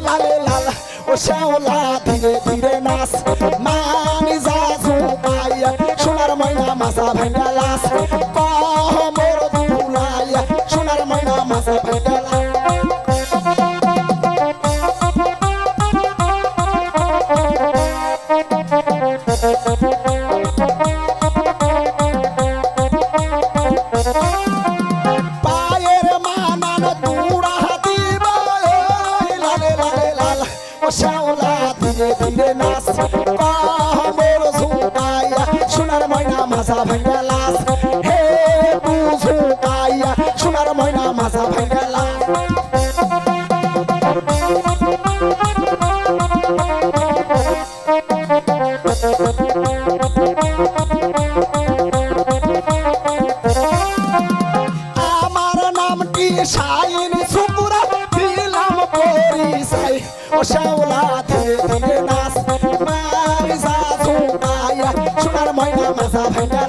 লালে লাল ও শ্যাওলা ধীরে ধীরে নাচ মানি জাজু পাইয়া সোনার ময়না মাছা ভাঙ্গা লাস কমর দুলাইয়া সোনার ময়না মাছা ভাঙ্গা লাস পায়ের মানান দুড়া দিব লালে লালে লাল ও শ্যাওলা ধীরে ধীরে নাচ কমর ঝুঁকাইয়া সোনার ময়না মাছা ভাঙ্গা লাস হে ঝুঁকাইয়া সোনার ময়না মাছা ভাঙ্গা লাস আমার নামটি শাইন সুপুরা দিলাম পরিচয় ও শ্যাওলা ধীরে ধীরে নাচ মারি জাজু পাইয়া সোনার ময়না মাছা ভাঙ্গা